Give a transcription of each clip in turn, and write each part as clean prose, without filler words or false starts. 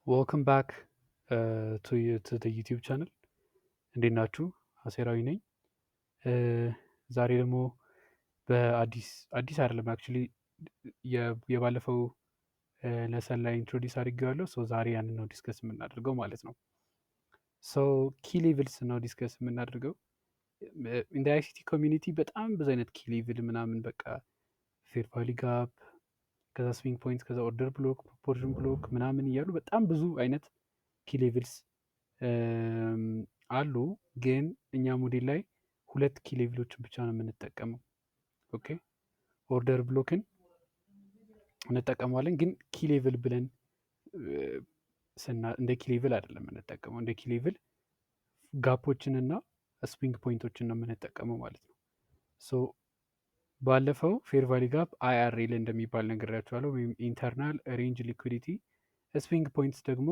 ዌልካም ባክ ቱ ዘ ዩቲዩብ ቻናል። እንዴት ናችሁ? አሴራዊ ነኝ። ዛሬ ደግሞ አዲስ አይደለም አክቹዋሊ የባለፈው ለሰን ላይ ኢንትሮዲስ አድርጌዋለሁ። ሶ ዛሬ ያንን ነው ዲስከስ የምናደርገው ማለት ነው። ሶ ኪ ሌቭልስ ነው ዲስከስ የምናደርገው። እንደ አይሲቲ ኮሚኒቲ በጣም ብዙ አይነት ኪ ሌቭል ምናምን በቃ ፌር ቫሊ ጋፕ፣ ከዛ ስዊንግ ፖይንት፣ ከዛ ኦርደር ብሎክ፣ ፕሮፖርሽን ብሎክ ምናምን እያሉ በጣም ብዙ አይነት ኪ ሌቭልስ አሉ። ግን እኛ ሞዴል ላይ ሁለት ኪ ሌቭሎችን ብቻ ነው የምንጠቀመው። ኦኬ ኦርደር ብሎክን እንጠቀመዋለን፣ ግን ኪ ሌቭል ብለን እንደ ኪ ሌቭል አይደለም የምንጠቀመው። እንደ ኪ ሌቭል ጋፖችን እና ስዊንግ ፖይንቶችን ነው የምንጠቀመው ማለት ነው። ሶ ባለፈው ፌር ቫሊ ጋፕ አይአርኤል እንደሚባል ነግሬያቸዋለሁ፣ ወይም ኢንተርናል ሬንጅ ሊኩዊዲቲ። ስዊንግ ፖይንትስ ደግሞ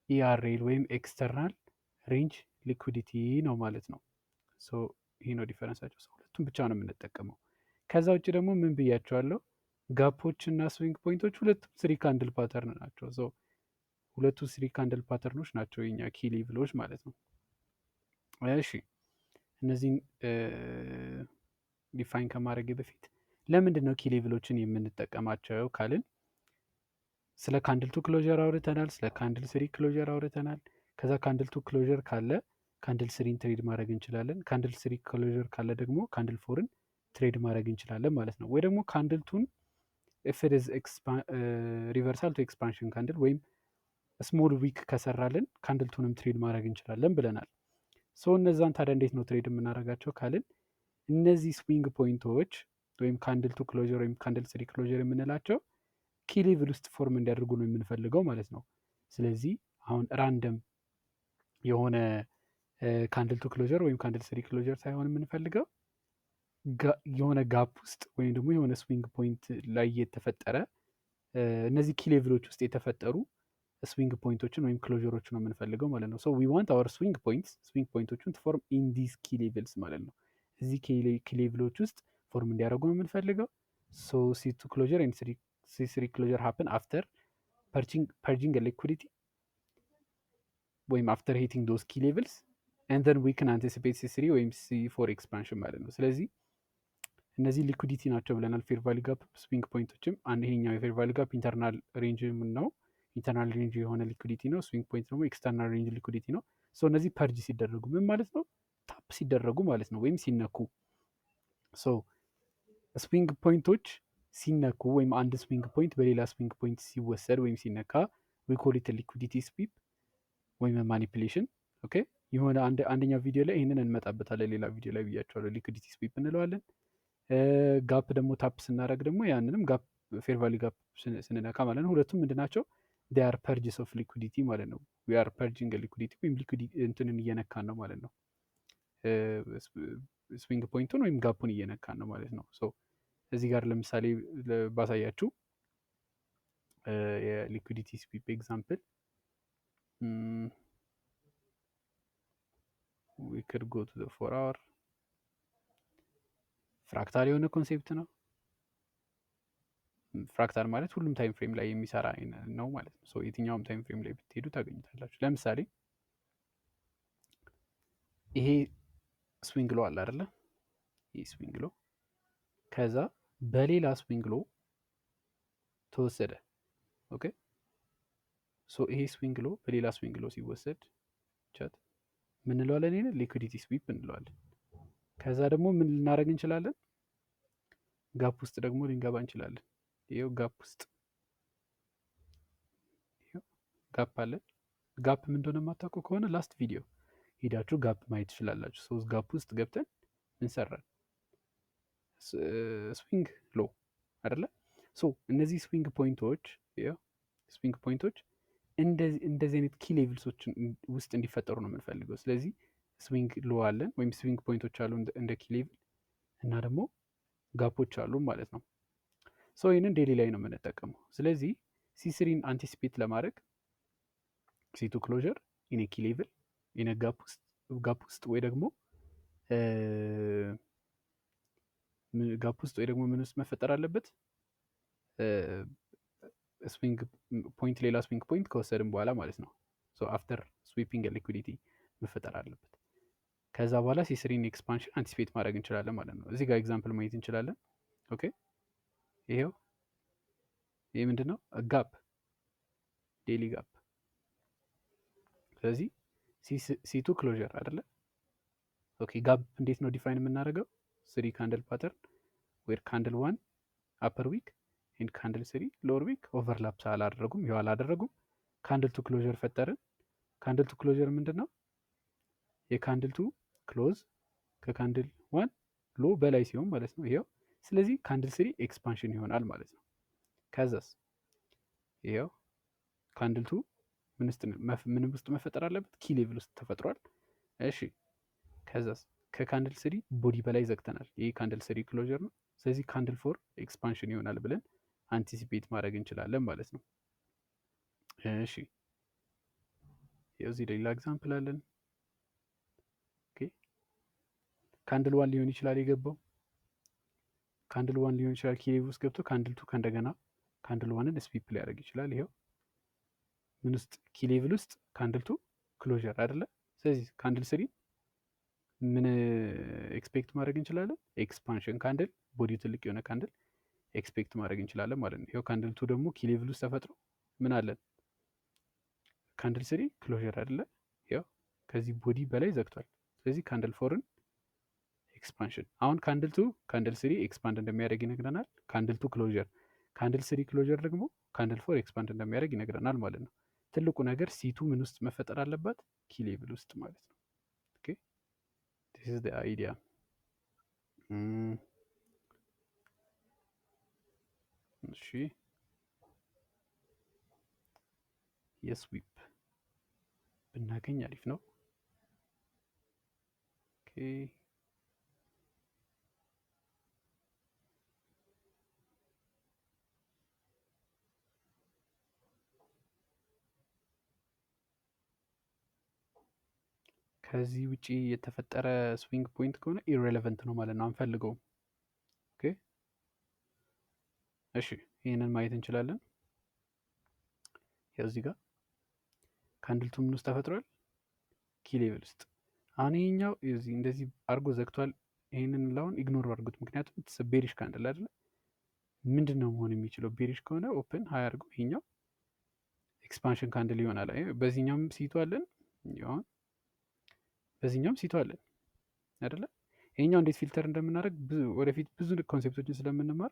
ኢአርኤል ወይም ኤክስተርናል ሬንጅ ሊኩዊዲቲ ነው ማለት ነው። ይህ ነው ዲፈረንሳቸው። ሁለቱም ብቻ ነው የምንጠቀመው። ከዛ ውጭ ደግሞ ምን ብያቸዋለሁ? ጋፖች እና ስዊንግ ፖይንቶች ሁለቱም ስሪ ካንድል ፓተርን ናቸው። ሁለቱ ስሪ ካንድል ፓተርኖች ናቸው የኛ ኪ ሌቭሎች ማለት ነው። እሺ እነዚህን ዲፋይን ከማድረግ በፊት ለምንድን ነው ኪ ሌቭሎችን የምንጠቀማቸው ካልን ስለ ካንድል ቱ ክሎዥር አውርተናል። ስለ ካንድል ስሪ ክሎዥር አውርተናል። ከዛ ካንድል ቱ ክሎዥር ካለ ካንድል ስሪን ትሬድ ማድረግ እንችላለን። ካንድል ስሪ ክሎዥር ካለ ደግሞ ካንድል ፎርን ትሬድ ማድረግ እንችላለን ማለት ነው። ወይ ደግሞ ካንድል ቱን ሪቨርሳል ቱ ኤክስፓንሽን ካንድል ወይም ስሞል ዊክ ከሰራልን ካንድል ቱንም ትሬድ ማድረግ እንችላለን ብለናል። እነዛን ታዲያ እንዴት ነው ትሬድ የምናደርጋቸው ካልን እነዚህ ስዊንግ ፖይንቶች ወይም ካንድል ቱ ክሎዥር ወይም ካንድል ስሪ ክሎዥር የምንላቸው ኪ ሌቭል ውስጥ ፎርም እንዲያደርጉ ነው የምንፈልገው ማለት ነው። ስለዚህ አሁን ራንደም የሆነ ካንድል ቱ ክሎዥር ወይም ካንድል ስሪ ክሎዥር ሳይሆን የምንፈልገው የሆነ ጋፕ ውስጥ ወይም ደግሞ የሆነ ስዊንግ ፖይንት ላይ የተፈጠረ እነዚህ ኪ ሌቭሎች ውስጥ የተፈጠሩ ስዊንግ ፖይንቶችን ወይም ክሎዥሮችን ነው የምንፈልገው ማለት ነው። ዊ ዋንት አወር ስዊንግ ፖይንቶችን ቱ ፎርም ኢን ዲስ ኪ ሌቭልስ ማለት ነው። እዚህ ኪ ሌቭሎች ውስጥ ፎርም እንዲያደርጉ ነው የምንፈልገው። ሲ ቱ ክሎዥር ኤንድ ሲ ስሪ ክሎዥር ሃፕን አፍተር ፐርጂንግ ሊኩዊዲቲ ወይም አፍተር ሂቲንግ ዶዝ ኪ ሌቭልስ ኤንድ ዘን ዊ ካን አንቲሲፔት ሲ ስሪ ወይም ሲ ፎር ኤክስፓንሽን ማለት ነው። ስለዚህ እነዚህ ሊኩዊዲቲ ናቸው ብለናል። ፌር ቫሊ ጋፕ ስዊንግ ፖይንቶችም ይሄኛው የፌር ቫሊ ጋፕ ኢንተርናል ሬንጅ ነው። ኢንተርናል ሬንጅ የሆነ ሊኩዊዲቲ ነው። ስዊንግ ፖይንት ደግሞ ኤክስተርናል ሬንጅ ሊኩዊዲቲ ነው። እነዚህ ፐርጅ ሲደረጉ ምን ማለት ነው? ታፕ ሲደረጉ ማለት ነው፣ ወይም ሲነኩ። ስዊንግ ፖይንቶች ሲነኩ ወይም አንድ ስዊንግ ፖይንት በሌላ ስዊንግ ፖይንት ሲወሰድ ወይም ሲነካ ዊ ኮል ኢት ሊኩዊዲቲ ስዊፕ ወይም ማኒፕሌሽን። ኦኬ የሆነ አንደኛው ቪዲዮ ላይ ይህንን እንመጣበታለን። ሌላ ቪዲዮ ላይ ብያቸዋለሁ። ሊኩዊዲቲ ስዊፕ እንለዋለን። ጋፕ ደግሞ ታፕ ስናደርግ ደግሞ ያንንም ጋፕ ፌር ቫሊ ጋፕ ስንነካ ማለት ነው። ሁለቱም ምንድናቸው? ዲያር ፐርጅስ ኦፍ ሊኩዊዲቲ ማለት ነው። ዊ አር ፐርጂንግ ሊኩዊዲቲ ወይም ሊኩዊዲቲ እንትንን እየነካን ነው ማለት ነው። ስዊንግ ፖይንቱን ወይም ጋፑን እየነካን ነው ማለት ነው። እዚህ ጋር ለምሳሌ ባሳያችሁ የሊኩዊዲቲ ስዊፕ ኤግዛምፕል ዊ ክድ ጎ ቱ ዘ 4 hour ፍራክታል የሆነ ኮንሴፕት ነው። ፍራክታል ማለት ሁሉም ታይም ፍሬም ላይ የሚሰራ ነው ማለት ነው። የትኛውም ታይም ፍሬም ላይ ብትሄዱ ታገኙታላችሁ። ለምሳሌ ይሄ ስዊንግ ሎ አለ አይደለ? ይህ ስዊንግ ሎ ከዛ በሌላ ስዊንግ ሎ ተወሰደ። ኦኬ ይሄ ስዊንግ ሎ በሌላ ስዊንግ ሎ ሲወሰድ ቻት ምን እንለዋለን? ይሄን ሊኩዊዲቲ ስዊፕ እንለዋለን። ከዛ ደግሞ ምን ልናደርግ እንችላለን? ጋፕ ውስጥ ደግሞ ልንገባ እንችላለን። ይሄው ጋፕ ውስጥ ጋፕ አለ። ጋፕ ምን እንደሆነ የማታውቁ ከሆነ ላስት ቪዲዮ ሄዳችሁ ጋፕ ማየት ትችላላችሁ። ጋፕ ውስጥ ገብተን እንሰራለን ስዊንግ ሎ አይደለ? እነዚህ ስዊንግ ፖይንቶች እንደዚህ አይነት ኪ ሌቭልሶችን ውስጥ እንዲፈጠሩ ነው የምንፈልገው። ስለዚህ ስዊንግ ሎ አለን ወይም ስዊንግ ፖይንቶች አሉ እንደ ኪ ሌቭል እና ደግሞ ጋፖች አሉ ማለት ነው። ይህንን ዴሊ ላይ ነው የምንጠቀመው። ስለዚህ ሲስሪን አንቲሲፔት ለማድረግ ሲቱ ክሎዥር ኢን ኪ ሌቭል ኢን ጋፕ ውስጥ ወይ ደግሞ ጋፕ ውስጥ ወይ ደግሞ ምን ውስጥ መፈጠር አለበት? ስዊንግ ፖይንት ሌላ ስዊንግ ፖይንት ከወሰድን በኋላ ማለት ነው። ሶ አፍተር ስዊፒንግ ሊኩዊዲቲ መፈጠር አለበት። ከዛ በኋላ C3ን ኤክስፓንሽን አንቲሲፔት ማድረግ እንችላለን ማለት ነው። እዚህ ጋር ኤግዛምፕል ማየት እንችላለን። ኦኬ ይሄው ይህ ምንድን ነው? ጋፕ ዴይሊ ጋፕ። ስለዚህ C2 ክሎዥር አይደለ? ኦኬ ጋፕ እንዴት ነው ዲፋይን የምናደርገው? 3 ካንድል ፓተርን ዌር ካንድል 1 አፐር ዊክ ኤንድ ካንድል 3 ሎወር ዊክ ኦቨርላፕ አላደረጉም። ይኸው አላደረጉም። ካንድል 2 ክሎዥር ፈጠርን። ካንድል 2 ክሎዥር ምንድን ነው? የካንድል 2 ክሎዝ ከካንድል 1 ሎ በላይ ሲሆን ማለት ነው። ይሄው ስለዚህ ካንድል 3 ኤክስፓንሽን ይሆናል ማለት ነው። ከዛስ ይሄው ካንድል 2 ምን ውስጥ መፈጠር አለበት? ኪ ሌቭል ውስጥ ተፈጥሯል። እሺ ከዛስ ከካንድል 3 ቦዲ በላይ ዘግተናል። ይህ ካንድል 3 ክሎዥር ነው። ስለዚህ ካንድል 4 ኤክስፓንሽን ይሆናል ብለን አንቲሲፔት ማድረግ እንችላለን ማለት ነው። እሺ እዚህ ሌላ ኤግዛምፕል አለን። ካንድል 1 ሊሆን ይችላል የገባው። ካንድል 1 ሊሆን ይችላል ኪ ሌቭል ውስጥ ገብቶ ካንድል 2 ከእንደገና ካንድል 1ን ስዊፕ ሊያደርግ ይችላል። ይሄው ምን ውስጥ ኪ ሌቭል ውስጥ ካንድል 2 ክሎዥር አይደለ? ስለዚህ ካንድል 3 ምን ኤክስፔክት ማድረግ እንችላለን? ኤክስፓንሽን ካንድል፣ ቦዲው ትልቅ የሆነ ካንድል ኤክስፔክት ማድረግ እንችላለን ማለት ነው። ይሄው ካንድል 2 ደግሞ ኪ ሌቭል ውስጥ ተፈጥሮ ምን አለን? ካንድል 3 ክሎዥር አይደለ? ይሄው ከዚህ ቦዲ በላይ ዘግቷል። ስለዚህ ካንድል 4ን ኤክስፓንሽን። አሁን ካንድል 2 ካንድል 3 ኤክስፓንድ እንደሚያደርግ ይነግረናል። ካንድል 2 ክሎዥር፣ ካንድል 3 ክሎዥር ደግሞ ካንድል 4 ኤክስፓንድ እንደሚያደርግ ይነግረናል ማለት ነው። ትልቁ ነገር C2 ምን ውስጥ መፈጠር አለባት? ኪ ሌቭል ውስጥ ማለት ነው። ኦኬ ዲስ ኢዝ ዘ አይዲያ። እሺ የስዊፕ ብናገኝ አሪፍ ነው። ኦኬ ከዚህ ውጪ የተፈጠረ ስዊንግ ፖይንት ከሆነ ኢሬሌቨንት ነው ማለት ነው፣ አንፈልገውም። ኦኬ እሺ ይህንን ማየት እንችላለን። ያው እዚህ ጋር ካንድል 2 ምን ውስጥ ተፈጥሯል? ኪ ሌቭል ውስጥ። አሁን ይሄኛው እዚህ እንደዚህ አድርጎ ዘግቷል። ይህንን ላሁን ኢግኖር አድርጉት፣ ምክንያቱም ቤሪሽ ካንድል አይደለ? ምንድን ነው መሆን የሚችለው? ቤሪሽ ከሆነ ኦፕን ሀይ አድርጎ ይሄኛው ኤክስፓንሽን ካንድል ይሆናል። በዚህኛውም ሲቱ አለን፣ አሁን በዚህኛውም ሲቱ አለን አይደለ? ይሄኛው እንዴት ፊልተር እንደምናደርግ ወደፊት ብዙ ኮንሴፕቶችን ስለምንማር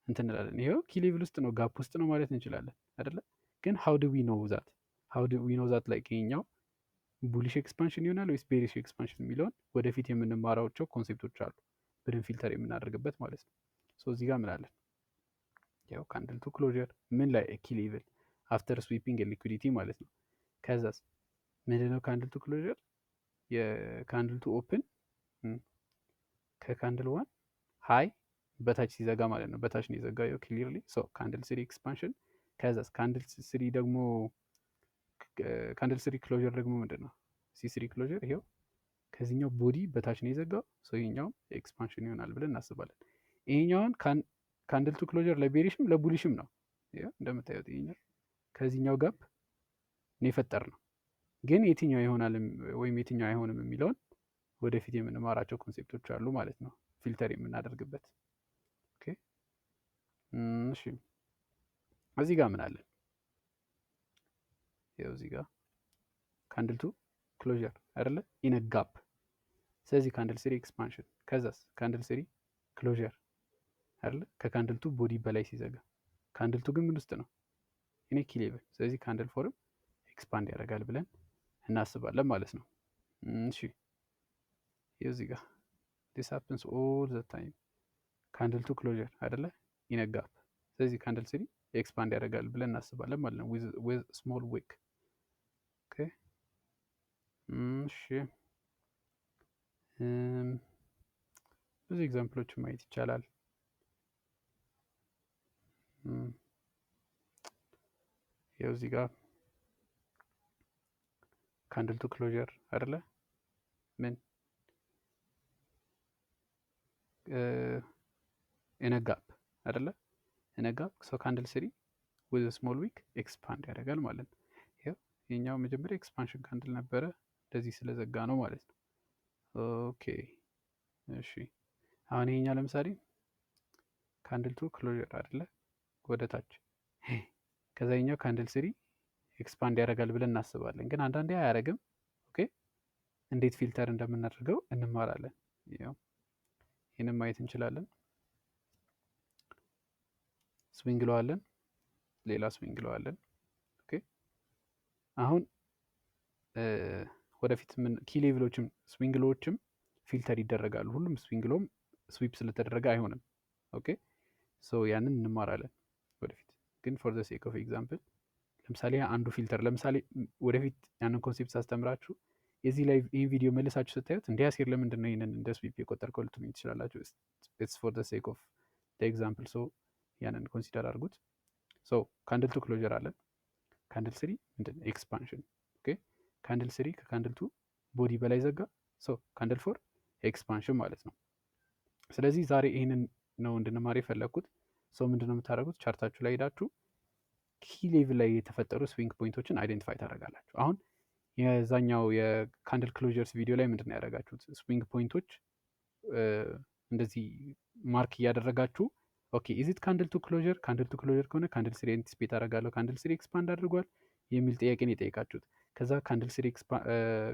እንትን እንላለን። ይሄው ኪ ሌቭል ውስጥ ነው፣ ጋፕ ውስጥ ነው ማለት እንችላለን አይደለ? ግን ሃው ዱ ዊ ኖው ዛት ላይክ ይሄኛው ቡሊሽ ኤክስፓንሽን ይሆናል ወይስ ቤሪሽ ኤክስፓንሽን የሚለውን ወደፊት የምንማራቸው ኮንሴፕቶች አሉ፣ ብርን ፊልተር የምናደርግበት ማለት ነው። ሶ እዚህ ጋር ምን አለን? ያው ካንድል 2 ክሎዥር ምን ላይ ኪ ሌቭል አፍተር ስዊፒንግ ሊኩዊዲቲ ማለት ነው። ከዛስ ምንድነው ካንድል 2 ክሎዥር? የካንድል 2 ኦፕን ከካንድል 1 ሃይ በታች ሲዘጋ ማለት ነው። በታች ነው የዘጋ ያው ክሊርሊ። ሶ ካንድል 3 ኤክስፓንሽን። ከዛስ ካንድል 3 ደግሞ ካንድል 3 ክሎዥር ደግሞ ምንድን ነው? C3 ክሎዥር ይሄው ከዚህኛው ቦዲ በታች ነው የዘጋው። ሶ ይሄኛውም ኤክስፓንሽን ይሆናል ብለን እናስባለን። ይሄኛውን ካንድል 2 ክሎዥር ለቤሪሽም ለቡሊሽም ነው። እንደምታዩት ይሄኛው ከዚህኛው ጋፕ ነው የፈጠር ነው። ግን የትኛው ይሆናል ወይም የትኛው አይሆንም የሚለውን ወደፊት የምንማራቸው ኮንሴፕቶች አሉ ማለት ነው፣ ፊልተር የምናደርግበት። ኦኬ እሺ እዚህ ጋር ምን አለን? ይኸው እዚህ ጋር ካንድል 2 ክሎዥር አይደለ? ኢን ጋፕ። ስለዚህ ካንድል 3 ኤክስፓንሽን። ከዛስ ካንድል 3 ክሎዥር አይደለ? ከካንድል 2 ቦዲ በላይ ሲዘጋ። ካንድል 2 ግን ምን ውስጥ ነው? ኢን ኪ ሌቭል። ስለዚህ ካንድል 4ም ኤክስፓንድ ያደርጋል ብለን እናስባለን ማለት ነው። እሺ እዚህ ጋር this happens all the time ካንድል 2 ክሎዥር አይደለ? ኢን ጋፕ። ስለዚህ ካንድል 3 ኤክስፓንድ ያደርጋል ብለን እናስባለን ማለት ነው with small wick። ኦኬ እሺ ብዙ ኤግዛምፕሎችን ማየት ይቻላል። ይኸው እዚህ ጋር ካንድል 2 ክሎዥር አይደለ? ምን ኢን ጋፕ አይደለ? ኢን ጋፕ። ሶ ካንድል 3 ዊዝ ስሞል ዊክ ኤክስፓንድ ያደርጋል ማለት ነው። ይሄኛው መጀመሪያ ኤክስፓንሽን ካንድል ነበረ፣ እንደዚህ ስለዘጋ ነው ማለት ነው። ኦኬ እሺ፣ አሁን ይሄኛው ለምሳሌ ካንድል ቱ ክሎዥር አይደለ ወደ ታች፣ ከዛ ይሄኛው ካንድል ስሪ ኤክስፓንድ ያደርጋል ብለን እናስባለን፣ ግን አንዳንዴ አያደርግም። ኦኬ እንዴት ፊልተር እንደምናደርገው እንማራለን። ይህንም ማየት እንችላለን። ስዊንግ ለዋለን፣ ሌላ ስዊንግ ለዋለን። ኦኬ አሁን ወደፊት ምን ኪ ሌቭሎችም ስዊንግ ሎዎችም ፊልተር ይደረጋሉ። ሁሉም ስዊንግ ሎም ስዊፕ ስለተደረገ አይሆንም። ኦኬ ሶ ያንን እንማራለን ወደፊት። ግን ፎር ዘ ሴክ ኦፍ ኤግዛምፕል ለምሳሌ አንዱ ፊልተር ለምሳሌ ወደፊት ያንን ኮንሴፕት ሳስተምራችሁ የዚህ ላይ ይህን ቪዲዮ መልሳችሁ ስታዩት እንዲህ አሲር ለምንድን ነው ይህንን እንደ ስዊፕ የቆጠርከው ልትሉኝ ትችላላችሁ። ኢትስ ፎር ዘ ሴክ ኦፍ ኤግዛምፕል። ሶ ያንን ኮንሲደር አድርጉት። ሶ ካንድል ቱ ክሎዥር አለን። ካንድል ስሪ ምንድን ነው ኤክስፓንሽን። ኦኬ ካንድል ስሪ ከካንድል ቱ ቦዲ በላይ ዘጋ። ሶ ካንድል ፎር ኤክስፓንሽን ማለት ነው። ስለዚህ ዛሬ ይህንን ነው እንድንማር የፈለግኩት። ሶ ምንድነው የምታደርጉት? ቻርታችሁ ላይ ሄዳችሁ ኪ ሌቭል ላይ የተፈጠሩ ስዊንግ ፖይንቶችን አይደንቲፋይ ታደርጋላችሁ። አሁን የዛኛው የካንድል ክሎዥርስ ቪዲዮ ላይ ምንድን ነው ያደረጋችሁት? ስዊንግ ፖይንቶች እንደዚህ ማርክ እያደረጋችሁ ኦኬ ኢዚት ካንድል ቱ ክሎዥር፣ ካንድል ቱ ክሎዥር ከሆነ ካንድል ስሪ አንቲስፔት አደርጋለሁ፣ ካንድል ስሪ ኤክስፓንድ አድርጓል የሚል ጥያቄን የጠየቃችሁት። ከዛ ካንድል ስሪ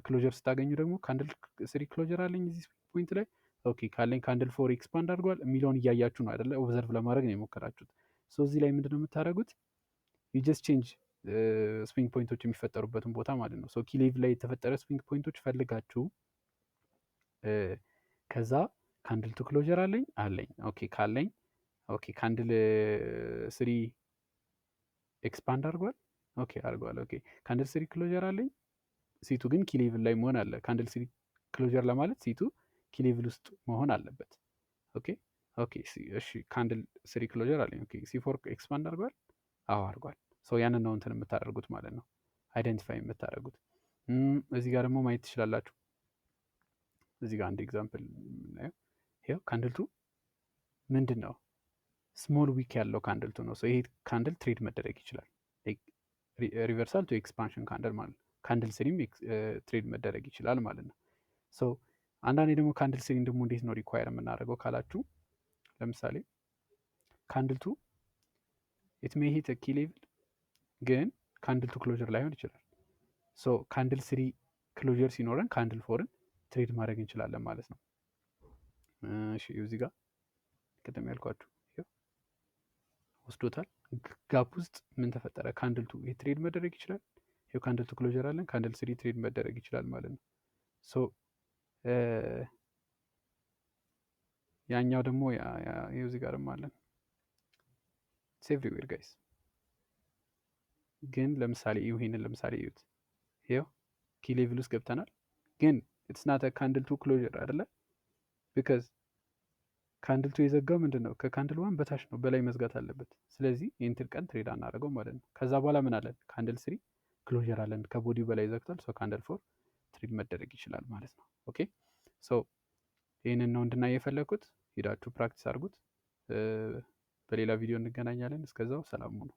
ክሎዥር ስታገኙ ደግሞ ካንድል ስሪ ክሎዥር አለኝ እዚህ ፖይንት ላይ ኦኬ ካለኝ ካንድል ፎር ኤክስፓንድ አድርጓል የሚለውን እያያችሁ ነው አይደለ? ኦብዘርቭ ለማድረግ ነው የሞከራችሁት። ሶ እዚህ ላይ ምንድነው የምታደርጉት? ዩ ጀስት ቼንጅ ስዊንግ ፖይንቶች የሚፈጠሩበትን ቦታ ማለት ነው። ሶ ኪ ሌቭል ላይ የተፈጠረ ስዊንግ ፖይንቶች ፈልጋችሁ ከዛ ካንድል ቱ ክሎዥር አለኝ ኦኬ ካለኝ ኦኬ ካንድል ስሪ ኤክስፓንድ አድርጓል ኦኬ አድርጓል ኦኬ ካንድል ስሪ ክሎዥር አለኝ ሲቱ ግን ኪ ሌቭል ላይ መሆን አለ። ካንድል ስሪ ክሎዥር ለማለት ሲቱ ኪ ሌቭል ውስጥ መሆን አለበት። ኦኬ ኦኬ እሺ ካንድል ስሪ ክሎዥር አለኝ ኦኬ ሲ ፎር ኤክስፓንድ አድርጓል አዎ አድርጓል። ሶ ያንን ነው እንትን የምታደርጉት ማለት ነው፣ አይደንቲፋይ የምታደርጉት። እዚህ ጋር ደግሞ ማየት ትችላላችሁ። እዚህ ጋር አንድ ኤግዛምፕል የምናየው ይኸው ካንድል ቱ ምንድን ነው ስሞል ዊክ ያለው ካንድል ቱ ነው። ሶ ይሄ ካንድል ትሬድ መደረግ ይችላል። ሪቨርሳል ቱ ኤክስፓንሽን ካንድል ማለት ነው። ካንድል ስሪም ትሬድ መደረግ ይችላል ማለት ነው። ሶ አንዳንዴ ደግሞ ካንድል ስሪን ደግሞ እንዴት ነው ሪኳየር የምናደርገው ካላችሁ፣ ለምሳሌ ካንድል ቱ ኢት ሜይ ሂት ኪ ሌቭል ግን ካንድል ቱ ክሎዥር ላይሆን ይችላል። ሶ ካንድል ስሪ ክሎዥር ሲኖረን ካንድል ፎርን ትሬድ ማድረግ እንችላለን ማለት ነው። እሺ እዚህ ጋር ቅድም ያልኳችሁ ወስዶታል። ጋፕ ውስጥ ምን ተፈጠረ? ካንድል ቱ ትሬድ መደረግ ይችላል። ይኸው ካንድል ቱ ክሎዥር አለን፣ ካንድል ስሪ ትሬድ መደረግ ይችላል ማለት ነው። ሶ ያኛው ደግሞ ይኸው እዚህ ጋርም አለን። ኤቭሪዌር ጋይስ። ግን ለምሳሌ ይሄንን ለምሳሌ እዩት። ይኸው ኪ ሌቭል ውስጥ ገብተናል፣ ግን ኢትስ ናት ካንድል ቱ ክሎዥር አይደለ? ቢካዝ ካንድል ቱ የዘጋው ምንድን ነው? ከካንድል ዋን በታች ነው፣ በላይ መዝጋት አለበት። ስለዚህ ይህንትን ቀን ትሬድ አናደርገው ማለት ነው። ከዛ በኋላ ምን አለን? ካንድል ስሪ ክሎዥር አለን፣ ከቦዲው በላይ ዘግቷል። ሶ ካንድል ፎር ትሬድ መደረግ ይችላል ማለት ነው። ኦኬ ሶ ይህንን ነው እንድናይ የፈለግኩት። ሂዳችሁ ፕራክቲስ አድርጉት። በሌላ ቪዲዮ እንገናኛለን። እስከዛው ሰላም ሁኑ።